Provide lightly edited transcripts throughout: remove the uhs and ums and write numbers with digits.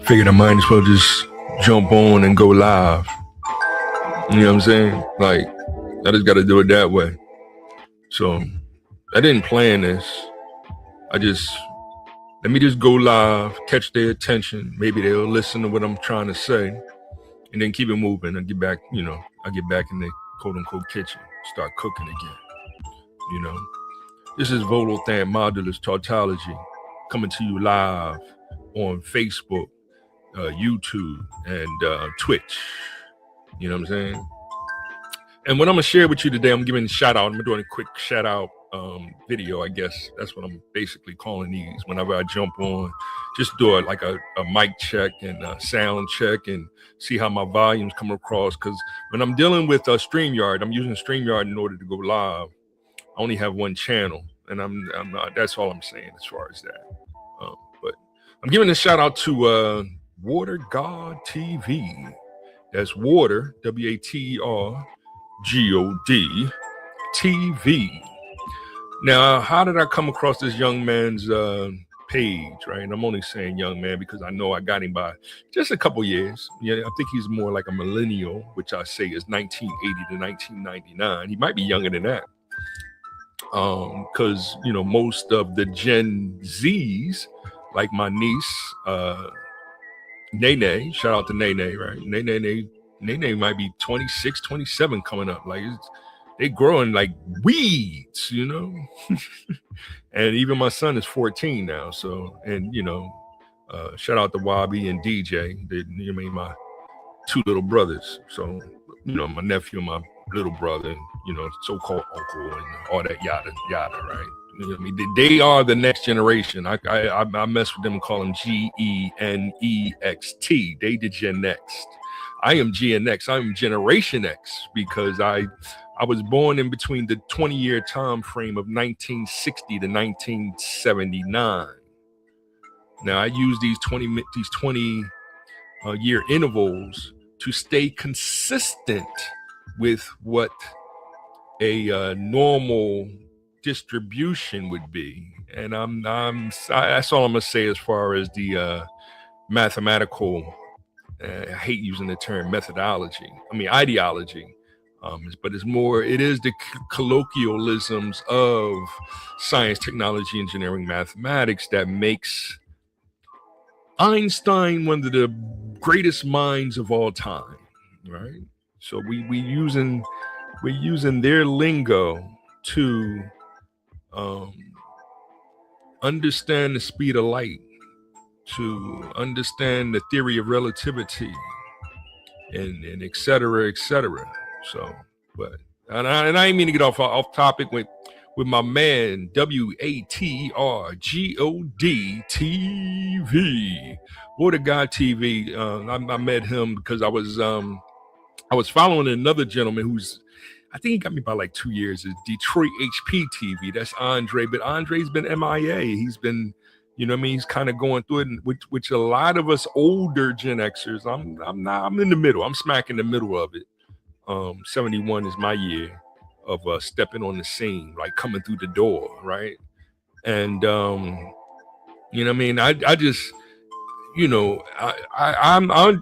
Figured I might as well just jump on and go live. You know what I'm saying? Like, I just got to do it that way. So I didn't plan this. Let me just go live, catch their attention. Maybe they'll listen to what I'm trying to say, and then keep it moving. And get back, I get back in the quote unquote kitchen, start cooking again. This is Volothan Modulus Tautology coming to you live on Facebook, YouTube, and Twitch. You know what I'm saying? And what I'm gonna share with you today, I'm giving a shout out. I'm doing a quick shout out video, I guess. That's what I'm basically calling these. Whenever I jump on, just do it like a mic check and a sound check and see how my volumes come across. Because when I'm dealing with StreamYard, I'm using StreamYard in order to go live. I only have one channel, and I'm not. That's all I'm saying as far as that. But I'm giving a shout out to Water God TV. That's Water, WATER GOD TV. Now, how did I come across this young man's page, right? And I'm only saying young man because I know I got him by just a couple years. Yeah, I think he's more like a millennial, which I say is 1980 to 1999. He might be younger than that. Because, most of the Gen Zs, like my niece, Nene, shout out to Nene, right? Nene might be 26, 27 coming up. Like, they growing like weeds, And even my son is 14 now. So, and, shout out to Wabi and DJ, my two little brothers. So, my nephew and my little brother, so-called uncle and all that yada, yada, right? I mean, they are the next generation. I mess with them and call them GENEXT. They the Gen Next. I am Gen X. I'm Generation X because I was born in between the 20-year time frame of 1960 to 1979. Now I use these 20 year intervals to stay consistent with what a normal distribution would be, and that's all I'm gonna say as far as the mathematical. I hate using the term methodology. I mean ideology, but it is the colloquialisms of science, technology, engineering, mathematics that makes Einstein one of the greatest minds of all time, right? So we're using their lingo to understand the speed of light, to understand the theory of relativity, and et cetera, et cetera. So, and I didn't mean to get off topic with my man WATER GOD TV, Water God TV. I met him because I was following another gentleman who's, I think he got me by like 2 years, is Detroit HP TV. That's Andre, but Andre's been MIA. He's been, he's kind of going through it, which a lot of us older Gen Xers, I'm in the middle. I'm smack in the middle of it. 71 is my year of stepping on the scene, like coming through the door, right? And I just,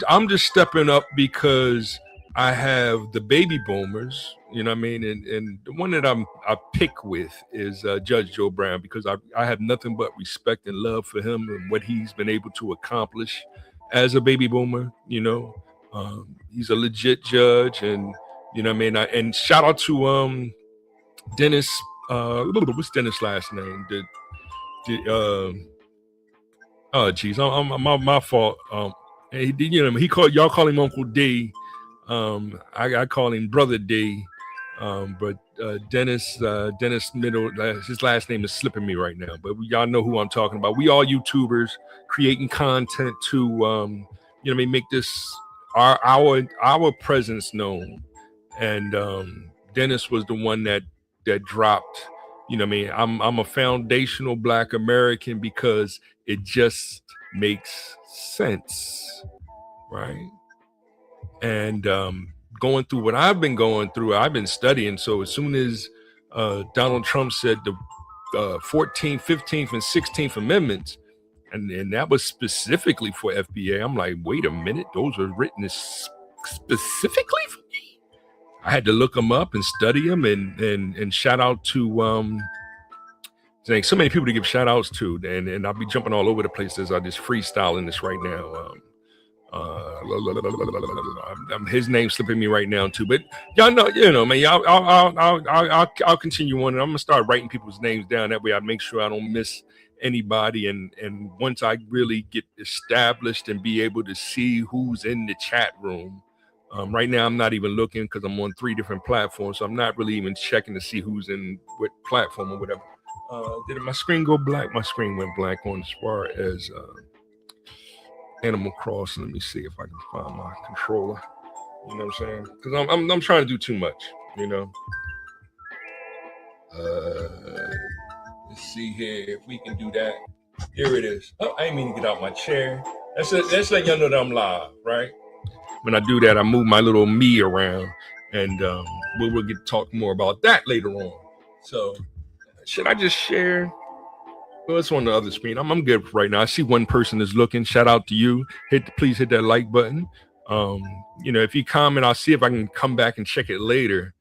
I'm just stepping up because I have the baby boomers, and the one that I pick with is Judge Joe Brown, because I have nothing but respect and love for him and what he's been able to accomplish as a baby boomer. He's a legit judge, and and shout out to Dennis. What's Dennis' last name? Oh geez, my fault. He y'all call him Uncle D. I call him Brother D. But Dennis Middle, his last name is slipping me right now. But y'all know who I'm talking about. We all YouTubers creating content to make this our presence known. And Dennis was the one that dropped. I'm a foundational Black American because it just makes sense, right? And going through what I've been going through, I've been studying. So as soon as Donald Trump said the 14th, 15th, and 16th Amendments, and that was specifically for FBA. I'm like, wait a minute, those are written specifically for me. I had to look them up and study them, and shout out to saying so many people to give shout outs to, and I'll be jumping all over the place as I just freestyling this right now. His name's slipping me right now too, but y'all know, man. I'll continue on, and I'm gonna start writing people's names down. That way, I make sure I don't miss anybody. And once I really get established and be able to see who's in the chat room. Right now, I'm not even looking because I'm on 3 different platforms, so I'm not really even checking to see who's in what platform or whatever. Did my screen go black? My screen went black on as far as Animal Crossing. Let me see if I can find my controller. You know what I'm saying? Because I'm trying to do too much. Let's see here if we can do that. Here it is. Oh, I didn't mean to get out my chair. That's let y'all know that I'm live, right? When I do that, I move my little me around, and we'll get to talk more about that later on. So, should I just share? Well, it's on the other screen. I'm good right now. I see one person is looking. Shout out to you. Please hit that like button. If you comment, I'll see if I can come back and check it later.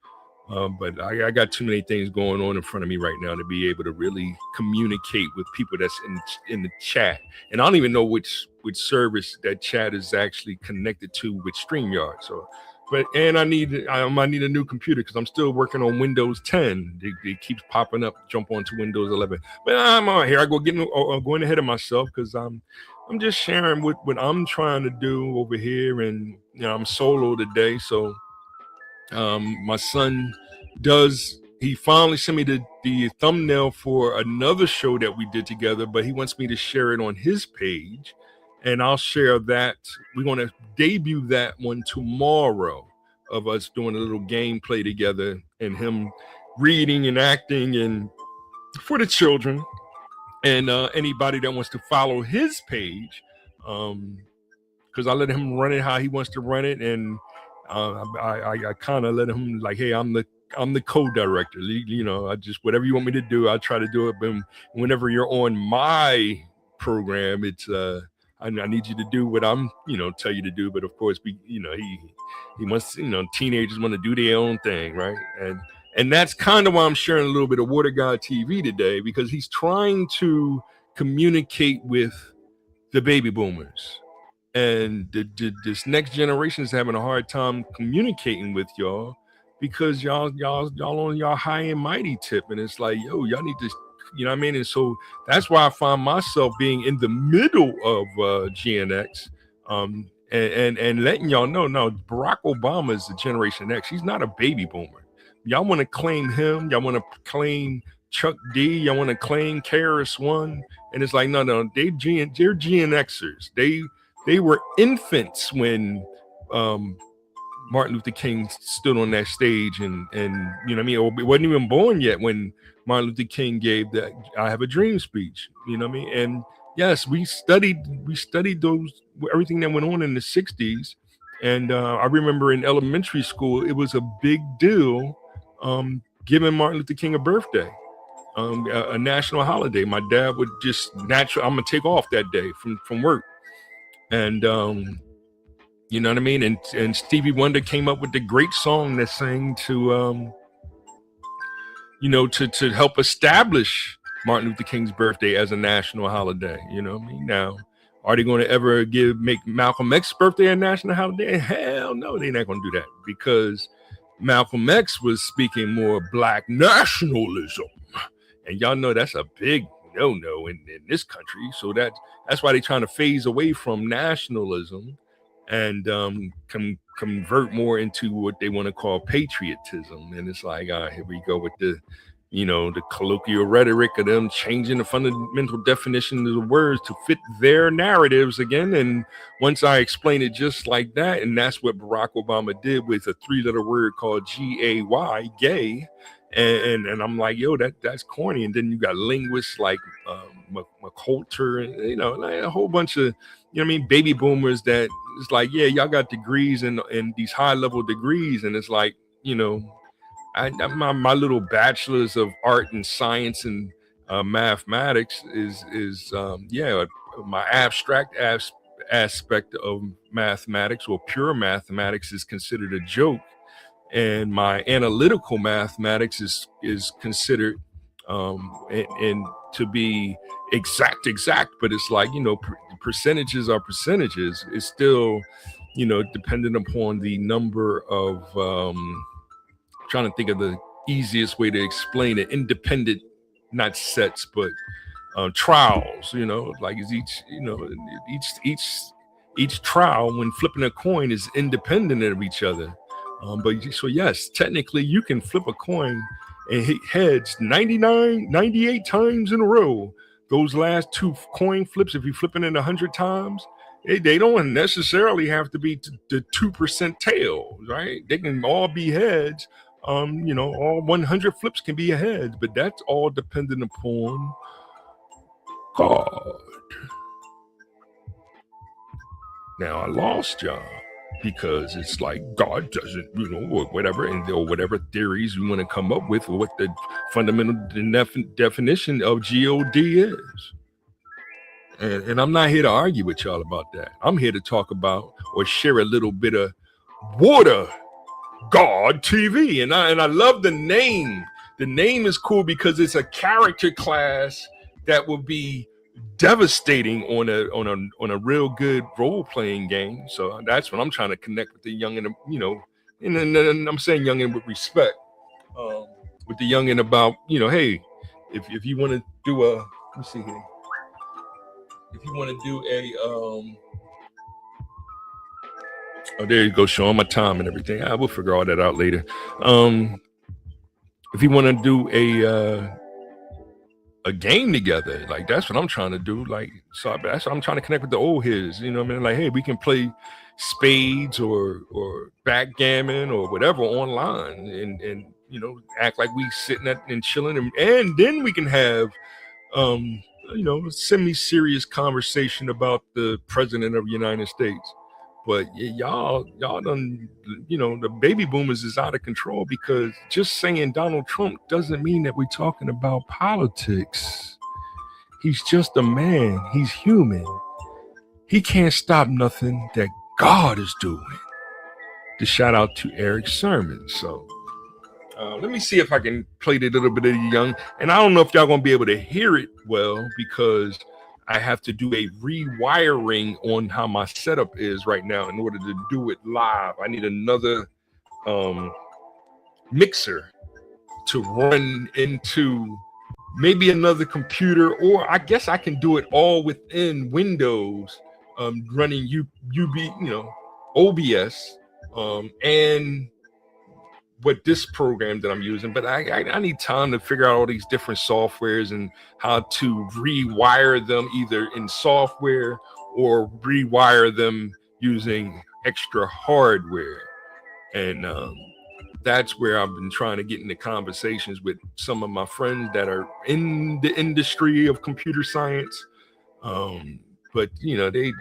But I got too many things going on in front of me right now to be able to really communicate with people that's in the chat. And I don't even know which service that chat is actually connected to with StreamYard. So, I need a new computer because I'm still working on Windows 10. It keeps popping up. Jump onto Windows 11. But I'm on here. I going ahead of myself because I'm just sharing what I'm trying to do over here, and I'm solo today. So my son he finally sent me the thumbnail for another show that we did together, but he wants me to share it on his page. And I'll share that. We're going to debut that one tomorrow of us doing a little gameplay together and him reading and acting and for the children and anybody that wants to follow his page. Because I let him run it how he wants to run it. And I kind of let him like, hey, I'm the co-director. I just, whatever you want me to do, I'll try to do it. But whenever you're on my program, it's, I need you to do what I'm, tell you to do. But of course, he wants, teenagers want to do their own thing, right? And that's kind of why I'm sharing a little bit of Water God TV today, because he's trying to communicate with the baby boomers, and this next generation is having a hard time communicating with y'all because y'all on y'all high and mighty tip, and it's like, yo, y'all need to. You know what I mean? And so that's why I find myself being in the middle of Gen X and letting y'all know, no, Barack Obama is the Generation X. He's not a baby boomer. Y'all want to claim him. Y'all want to claim Chuck D. Y'all want to claim KRS-One. And it's like, no, they're Gen Xers. They were infants when Martin Luther King stood on that stage and you know what I mean? Or wasn't even born yet when Martin Luther King gave that I Have a Dream speech, you know what I mean? And yes, we studied those, everything that went on in the 60s. And I remember in elementary school, it was a big deal giving Martin Luther King a birthday, a national holiday. My dad would just I'm gonna take off that day from work. And you know what I mean? And Stevie Wonder came up with the great song that sang to to help establish Martin Luther King's birthday as a national holiday. You know what I mean? Now, are they going to ever make Malcolm X's birthday a national holiday? Hell no, they're not going to do that, because Malcolm X was speaking more Black nationalism. And y'all know that's a big no-no in this country. So that's why they're trying to phase away from nationalism and convert more into what they want to call patriotism. And it's like, here we go with the colloquial rhetoric of them changing the fundamental definition of the words to fit their narratives again. And once I explain it just like that, and that's what Barack Obama did with a 3-letter word called GAY, gay. And I'm like, yo, that's corny. And then you got linguists like McCoulter, and like a whole bunch of, baby boomers that it's like, yeah, y'all got degrees and these high level degrees, and it's like, my little bachelor's of art and science and mathematics is my abstract aspect of mathematics, or pure mathematics, is considered a joke, and my analytical mathematics is considered and to be exact, but it's like, percentages are percentages. It's still, dependent upon the number of trying to think of the easiest way to explain it, independent, not sets, but trials, like is each trial when flipping a coin is independent of each other. But so yes, technically you can flip a coin and hit heads 98 times in a row. Those last two coin flips, if you flip it in 100 times, they don't necessarily have to be the 2% tails, right? They can all be heads. All 100 flips can be a head, but that's all dependent upon God. Now I lost y'all because it's like God doesn't, or whatever, or whatever theories you want to come up with, or what the fundamental definition of God is. And I'm not here to argue with y'all about that. I'm here to talk about or share a little bit of Water God TV. And I love the name. The name is cool because it's a character class that will be devastating on a real good role-playing game. So that's what I'm trying to connect with the youngin, and I'm saying youngin with respect, with the youngin about, hey, if you want to do a, let me see here, if you want to do a oh, there you go, showing my time and everything. I will figure all that out later. If you want to do a game together, like that's what I'm trying to do. Like, so that's what I'm trying to connect with the old heads. You know what I mean? Like, hey, we can play spades or backgammon or whatever online, and act like we sitting and chilling, and then we can have semi-serious conversation about the president of the United States. But y'all done, the baby boomers is out of control, because just saying Donald Trump doesn't mean that we're talking about politics. He's just a man. He's human. He can't stop nothing that God is doing. To shout out to Eric Sermon. So let me see if I can play a little bit of the young. And I don't know if y'all gonna be able to hear it well, because I have to do a rewiring on how my setup is right now in order to do it live. I need another mixer to run into maybe another computer, or I guess I can do it all within Windows, running OBS, and what this program that I'm using. But I need time to figure out all these different softwares and how to rewire them either in software or rewire them using extra hardware. And that's where I've been trying to get into conversations with some of my friends that are in the industry of computer science. But they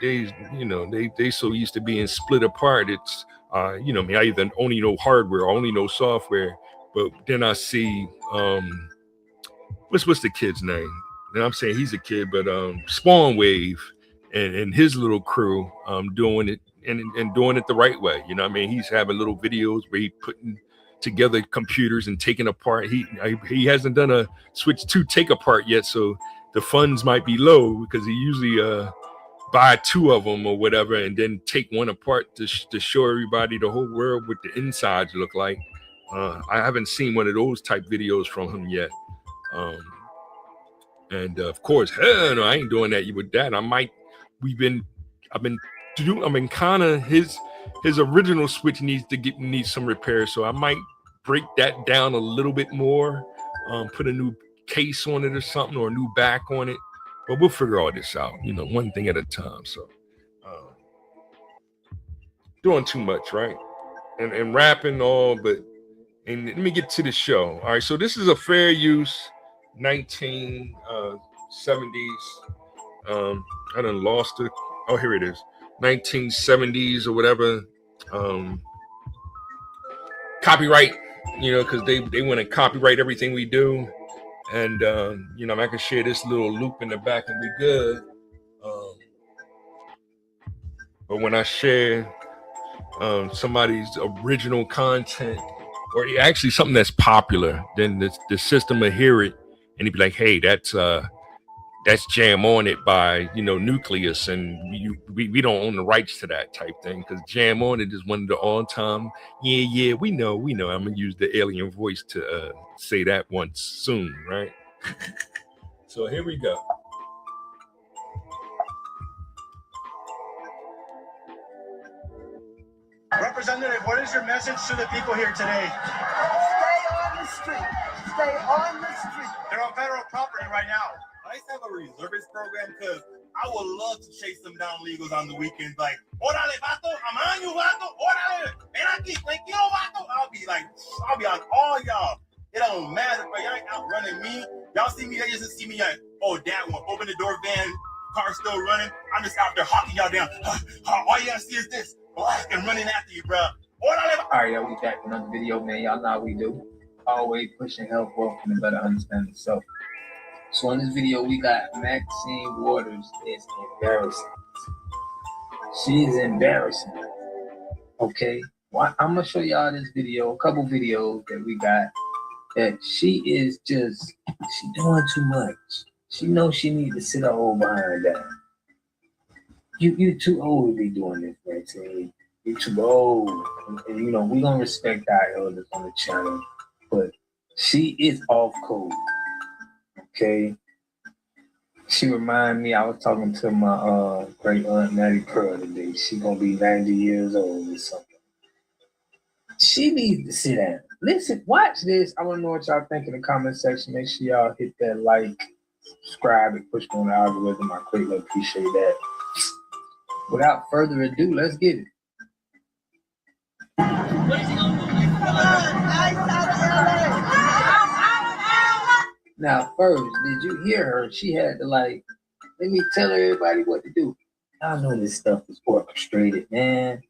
so used to being split apart. It's I either only know hardware or only know software. But then I see what's the kid's name? And I'm saying he's a kid, but Spawn Wave and his little crew doing it and doing it the right way. He's having little videos where he putting together computers and taking apart. He hasn't done a Switch 2 take apart yet, so the funds might be low, because he usually buy two of them or whatever and then take one apart to show everybody, the whole world, what the insides look like. I haven't seen one of those type videos from him yet. And of course, hell no, I ain't doing that with that. I've been kind of his original Switch needs some repair, so I might break that down a little bit more, put a new case on it or something, or a new back on it. But we'll figure all this out, one thing at a time. So doing too much, right? And rapping all, and let me get to the show. All right, so this is a fair use 1970s. I done lost it. Oh, here it is. 1970s or whatever. Copyright, because they want to copyright everything we do. And I can share this little loop in the back and be good. But when I share somebody's original content, or actually something that's popular, then the system will hear it and he'd be like, "Hey, that's Jam On It by Nucleus, and we don't own the rights to that," type thing, because Jam On It is one of the all-time. Yeah, we know. I'm gonna use the alien voice to say that once soon, right? So here we go. Representative, what is your message to the people here today? Stay on the street. Stay on the street. They're on federal property right now. I used to have a reservist program because I would love to chase them down legals on the weekends. Like, órale, vato, amaño, vato, órale, ven aquí, tranquilo, vato. I'll be on all y'all. It don't matter, but y'all ain't outrunning me. Y'all see me, they just see me like, oh, that one, open the door, van, car still running. I'm just out there hawking y'all down. All you gotta see is this. Black and running after you, bro. All right, y'all, we back with another video, man. Y'all know how we do. Always pushing health, wealth, and a better understanding. So in this video, we got Maxine Waters is embarrassing. She is embarrassing. Okay, well, I'm gonna show y'all this video, a couple videos that we got. That she doing too much. She knows she need to sit her old behind down. You too old to be doing this, Maxine. You too old. And we gonna respect our elders on the channel, but she is off code. Okay. She remind me, I was talking to my great aunt Natty Pearl today. She gonna be 90 years old or something. She needs to sit down. Listen, watch this. I wanna know what y'all think in the comment section. Make sure y'all hit that like, subscribe, and push on the algorithm. I greatly appreciate that. Without further ado, let's get it. Now, first, did you hear her? She had to let me tell everybody what to do. I know this stuff is orchestrated, man.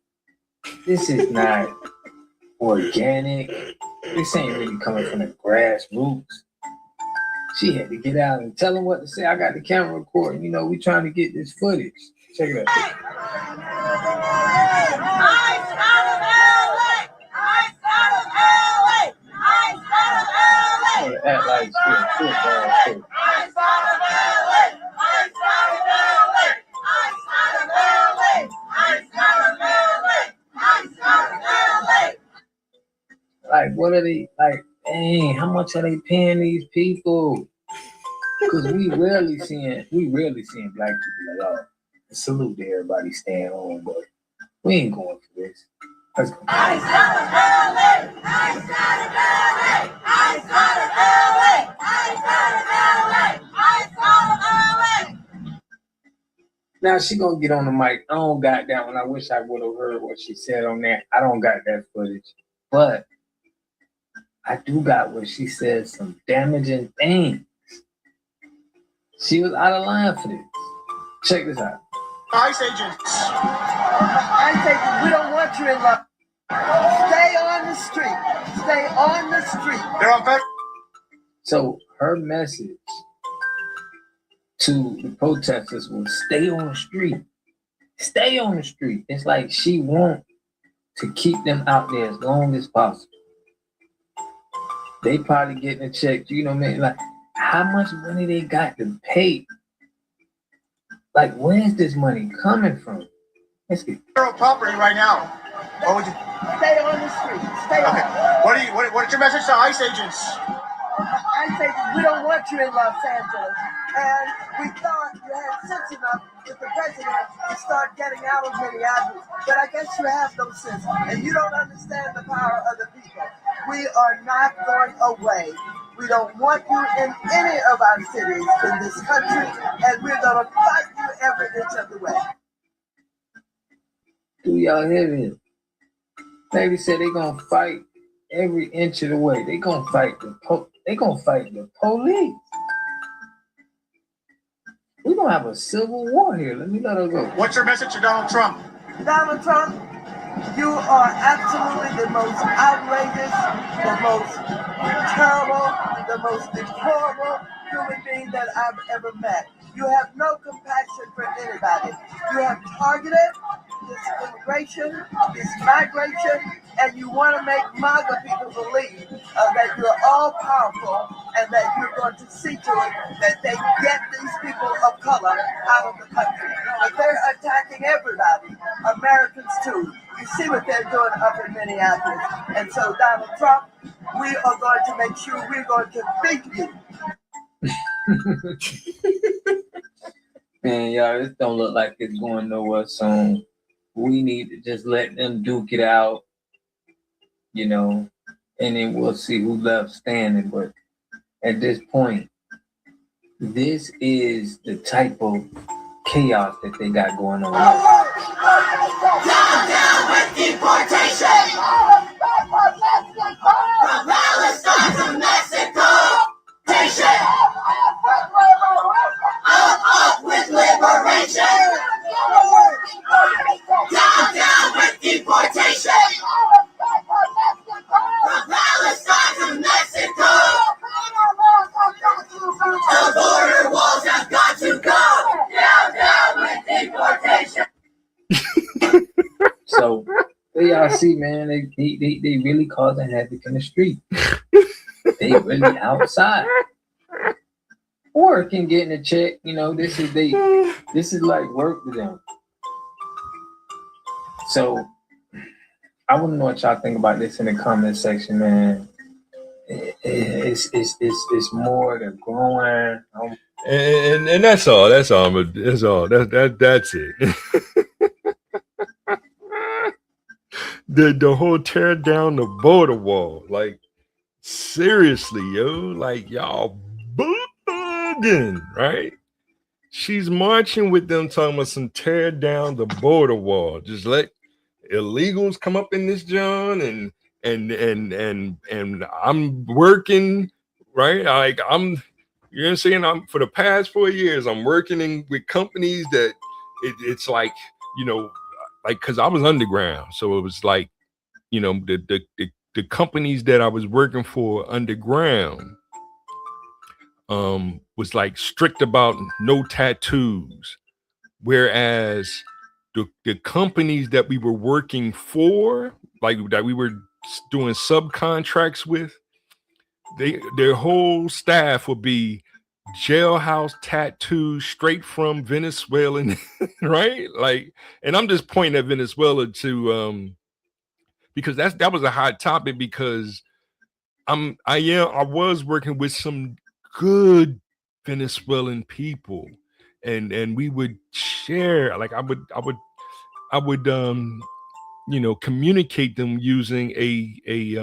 This is not organic. This ain't really coming from the grassroots. She had to get out and tell them what to say. I got the camera recording. We trying to get this footage. Check it out. Act like football. Like, what are they like? Dang, how much are they paying these people? Because we rarely seeing black people at all. Salute to everybody staying home, but we ain't going for this. Let's go. Now she gonna get on the mic. I don't got that one. I wish I would have heard what she said on that. I don't got that footage, but I do got what she said, some damaging things. She was out of line for this. Check this out. ICE agents. ICE agents, we don't want you in love. Stay on the street. Stay on the street. They're on federal. So her message to the protesters was stay on the street. Stay on the street. It's like she wants to keep them out there as long as possible. They probably getting a check, man. Like, how much money they got to pay? Like, where's this money coming from? Let's get federal property right now. What would you? Stay on the street. Stay on. What's your message to ICE agents? ICE agents, we don't want you in Los Angeles. And we thought you had sense enough with the president to start getting out of Minneapolis. But I guess you have no sense. And you don't understand the power of the people. We are not going away. We don't want you in any of our cities in this country. And we're going to fight you every inch of the way. Do y'all hear this? Lady said they're going to fight every inch of the way. They're going to fight the police. We're going to have a civil war here. Let me let her go. What's your message to Donald Trump? Donald Trump, you are absolutely the most outrageous, the most terrible, the most deplorable human being that I've ever met. You have no compassion for anybody. You have targeted the immigration, this migration, and you want to make MAGA people believe that you're all powerful and that you're going to see to it that they get these people of color out of the country. But they're attacking everybody, Americans too. You see what they're doing up in Minneapolis. And so, Donald Trump, we are going to make sure we're going to beat you. Man, y'all, this don't look like it's going nowhere soon. We need to just let them duke it out, you know, and then we'll see who left standing. But at this point, this is the type of chaos that they got going on. Down with deportation! From Palestine to Mexico! Up with liberation! Down with deportation! From Palestine to Mexico! The border walls have got to go! Down with deportation! So, y'all see, man, they really causing havoc in the street. They really outside. Working, getting a check, you know, this is like work to them. So I want to know what y'all think about this in the comment section, man. It's more than growing. And that's all. That's all. That's it. the whole tear down the border wall, like seriously, yo, like y'all bugging, right? She's marching with them, talking about some tear down the border wall. Just let illegals come up in this John, and I'm working, right? Like I'm, you know what I'm saying? I'm for the past 4 years, I'm working with companies that it's like, you know, like because I was underground, so it was like, you know, the companies that I was working for underground was like strict about no tattoos, whereas the companies that we were working for, like that we were doing subcontracts with, their whole staff would be jailhouse tattoos straight from Venezuelan, right? Like, and I'm just pointing at Venezuela to because that was a hot topic, because I was working with some good Venezuelan people, and we would share, like I would you know, communicate them using a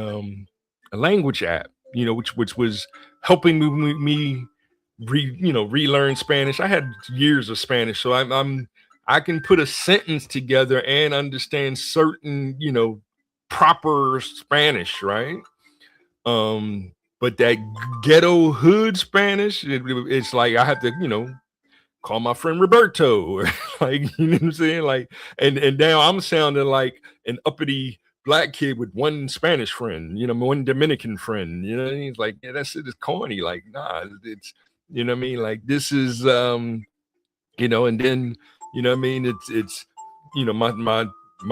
language app, you know, which was helping me relearn Spanish. I had years of Spanish, so I can put a sentence together and understand certain, you know, proper Spanish, right? But that ghetto hood Spanish, it's like I have to, you know, call my friend Roberto, or like, you know what I'm saying? Like, and now I'm sounding like an uppity black kid with one Spanish friend, you know, one Dominican friend, you know, and he's like, yeah, that shit is corny. Like, nah, it's, you know what I mean? Like, this is, you know, and then, you know what I mean? It's, you know, my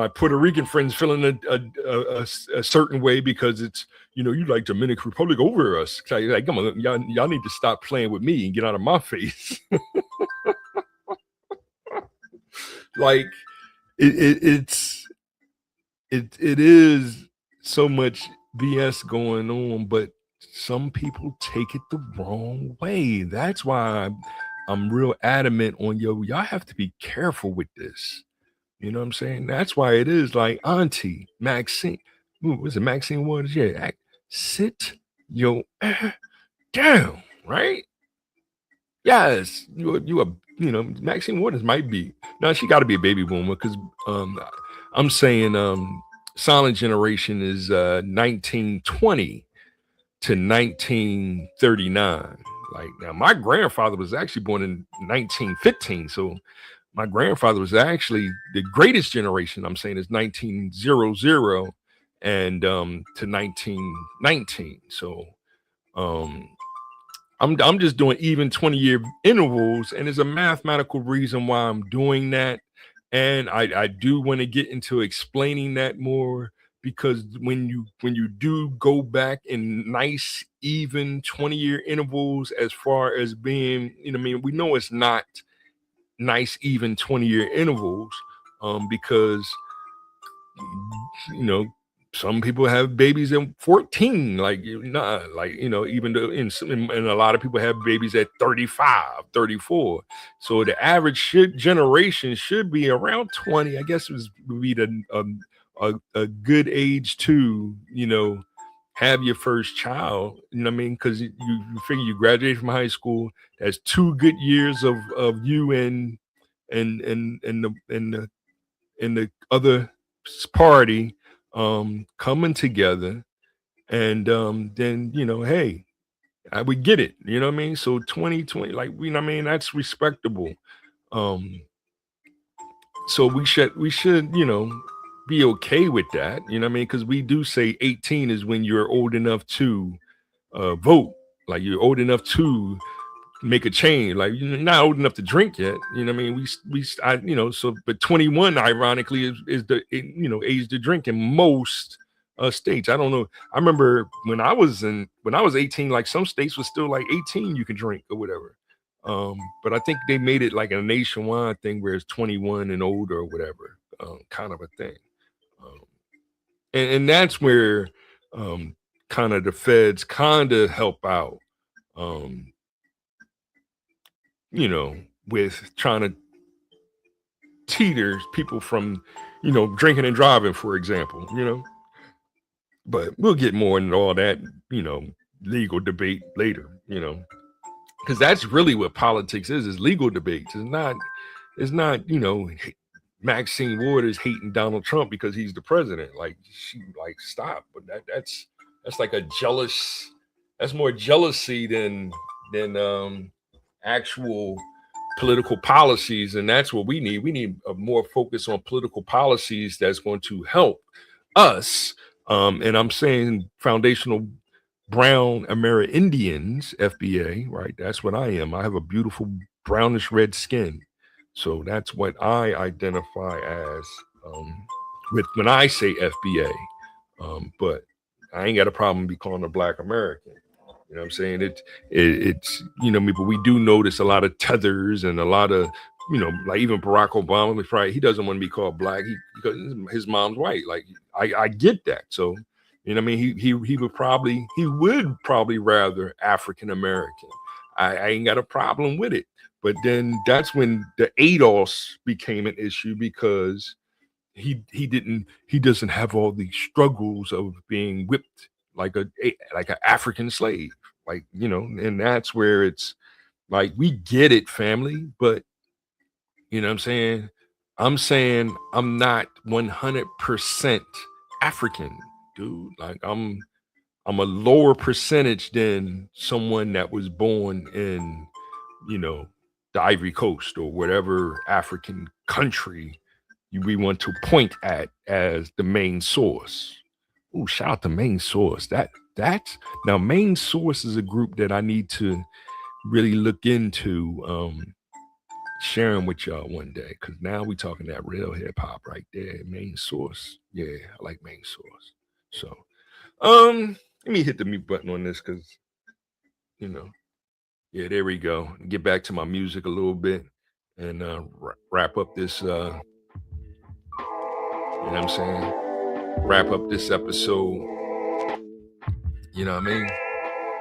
Puerto Rican friends feeling a certain way because it's, you know, you like Dominican Republic over us. Like, come on, y'all need to stop playing with me and get out of my face. Like, it is so much BS going on, but some people take it the wrong way. That's why I'm real adamant on, y'all have to be careful with this. You know what I'm saying? That's why it is like Auntie Maxine. Was it Maxine Waters? Yeah, sit your down, right? Yes, you are. You know, Maxine Waters might be. Now she got to be a baby boomer, because I'm saying silent generation is 1920 to 1939. Like, now my grandfather was actually born in 1915, so my grandfather was actually the greatest generation. I'm saying is 1900 and to 1919. So I'm just doing even 20-year intervals, and there's a mathematical reason why I'm doing that. And I do want to get into explaining that more, because when you do go back in nice even 20-year intervals, as far as being, you know, I mean, we know it's not nice even 20-year intervals, because, you know, some people have babies at 14, like, like, you know, even though and a lot of people have babies at 35, 34. So the average generation should be around 20. I guess would be a good age to, you know, have your first child. You know what I mean? Because you figure you graduate from high school, that's 2 good years of you and the other party coming together, and then, you know, hey, I would get it, you know what I mean? So 2020, like, you know what I mean, that's respectable. So we should, you know, be okay with that, you know what I mean? Because we do say 18 is when you're old enough to vote, like you're old enough to make a change. Like, you're not old enough to drink yet, you know what I mean? You know, so, but 21 ironically is the, you know, age to drink in most states. I don't know. I remember when I was 18, like some states was still like 18 you can drink or whatever. But I think they made it like a nationwide thing where it's 21 and older or whatever, kind of a thing. And that's where kind of the feds kind of help out, you know, with trying to teeter people from, you know, drinking and driving, for example, you know. But we'll get more into all that, you know, legal debate later, you know, because that's really what politics is legal debates. It's not, you know, Maxine Waters hating Donald Trump because he's the president. Like, stop. But that's like that's more jealousy than actual political policies. And that's what we need. We need a more focus on political policies that's going to help us. And I'm saying foundational brown Amerindians, FBA, right? That's what I am. I have a beautiful brownish red skin. So that's what I identify as with when I say FBA. But I ain't got a problem be calling a Black American. You know what I'm saying? It's, you know, but we do notice a lot of tethers and a lot of, you know, like even Barack Obama, he doesn't want to be called Black because his mom's white. Like, I get that. So, you know what I mean? He would probably rather African American. I ain't got a problem with it. But then that's when the ADOS became an issue, because he doesn't have all the struggles of being whipped like an African slave, like, you know. And that's where it's like, we get it, family, but you know what I'm saying I'm not 100% African, dude. Like, I'm a lower percentage than someone that was born in, you know, the Ivory Coast or whatever African country we want to point at as the main source. Oh, shout out to Main Source. That's now, Main Source is a group that I need to really look into sharing with y'all one day, because now we talking that real hip hop right there. Main Source. Yeah, I like Main Source. So let me hit the mute button on this, because, you know, yeah, there we go. Get back to my music a little bit and wrap up this you know what I'm saying? Wrap up this episode. You know what I mean?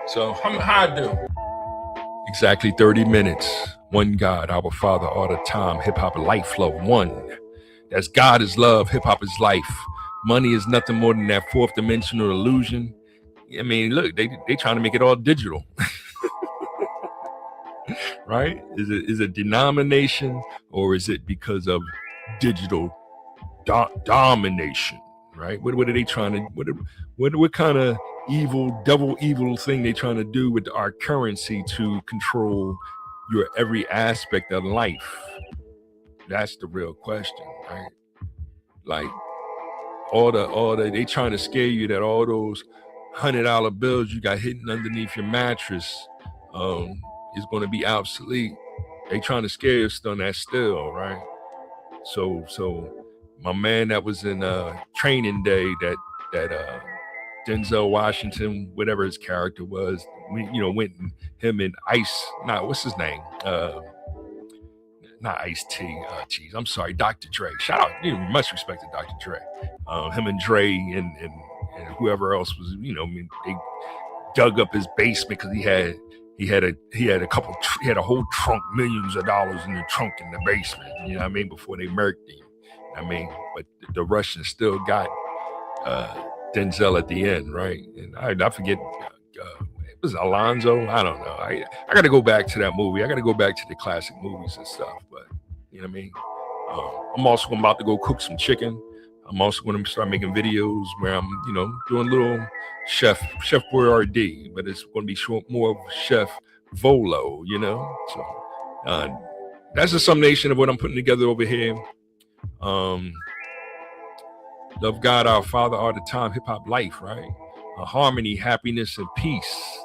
So how I do? Exactly 30 minutes. One God, our Father, all the time. Hip hop life flow. One. That's God is love. Hip hop is life. Money is nothing more than that fourth dimensional illusion. I mean, look, they trying to make it all digital. Right? Is it denomination, or is it because of digital domination? Right? What are they trying to? What kind of evil thing they trying to do with our currency to control your every aspect of life? That's the real question, right? Like, all the they trying to scare you that all those $100 bills you got hidden underneath your mattress is going to be obsolete. They trying to scare us on that still, right? So my man that was in Training Day, that Denzel Washington, whatever his character was, we, went and him and Ice, what's his name? Not Ice-T. Geez, I'm sorry, Dr. Dre. Shout out, much respect to Dr. Dre. Him and Dre and whoever else was, they dug up his basement because he had a whole trunk, millions of dollars in the trunk in the basement. You know what I mean? Before they murked him. But the Russians still got Denzel at the end, right? And I forget. It was Alonzo. I don't know. I got to go back to that movie. I got to go back to the classic movies and stuff. But you know what I mean? I'm also about to go cook some chicken. I'm also going to start making videos where I'm, doing little Chef Boyardee, but it's going to be more of Chef Volo, So that's the summation of what I'm putting together over here. Love God, our Father, all the time, hip hop life, right? Harmony, happiness, and peace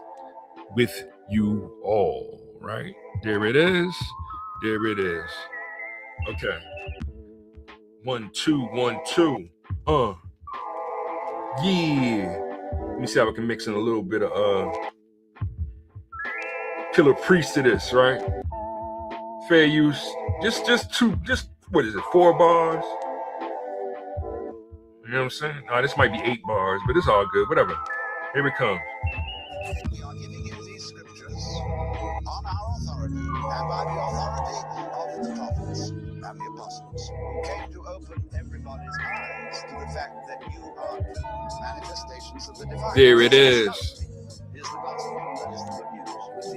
with you all, right? There it is. There it is. Okay. 1, 2, 1, 2. Yeah. Let me see if I can mix in a little bit of Killer Priest to this, right? Fair use. Just what is it? 4 bars. You know what I'm saying? No, this might be 8 bars, but it's all good. Whatever. Here it comes. We are giving you these scriptures on our authority and by the authority of the prophets and the apostles, who came to open everybody's eyes to the fact that you are manifestations of the divine. There it is.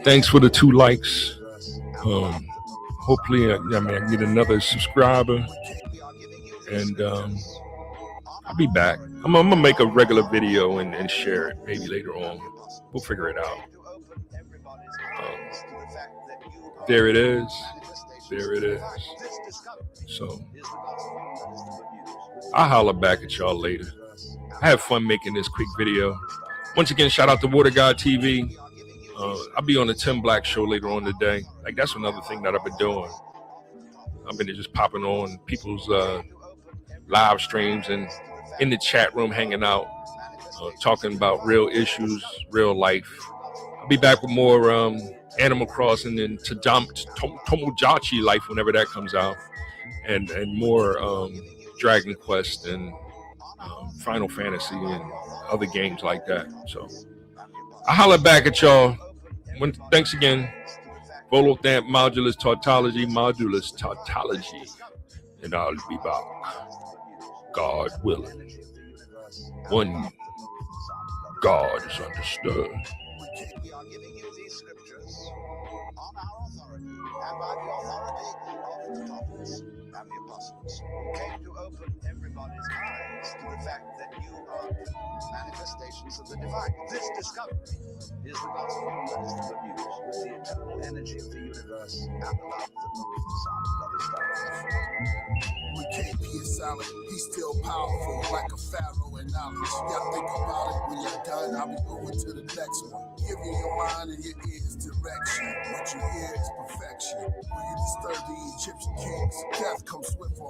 Thanks for the 2 likes. Hopefully, I can get another subscriber, and I'll be back. I'm gonna make a regular video and share it maybe later on. We'll figure it out. There it is. There it is. So I'll holler back at y'all later. I have fun making this quick video. Once again, shout out to Water God TV. I'll be on the Tim Black show later on today. That's another thing that I've been doing. I've been just popping on people's live streams and in the chat room hanging out, talking about real issues, real life. I'll be back with more Animal Crossing and Tomodachi Life whenever that comes out, and more Dragon Quest and Final Fantasy and other games like that. So I'll holler back at y'all. Thanks again. Volo Thamp Modulus Tautology, and I'll be back, God willing. One God is understood. We are giving you these scriptures on our authority and by the authority of the prophets and the apostles, who came to open everybody's eyes to the fact that you are manifestations of the divine. This discovery is the gospel, that is the good news, with the eternal energy of the universe and the love that moves the sun of the stars. When KP is silent, he's still powerful, like a pharaoh in knowledge. Y'all think about it when you're done, I'll be moving to the next one. Giving your mind and your ears direction. What you hear is perfection. When you disturb the Egyptian kings, death comes swift on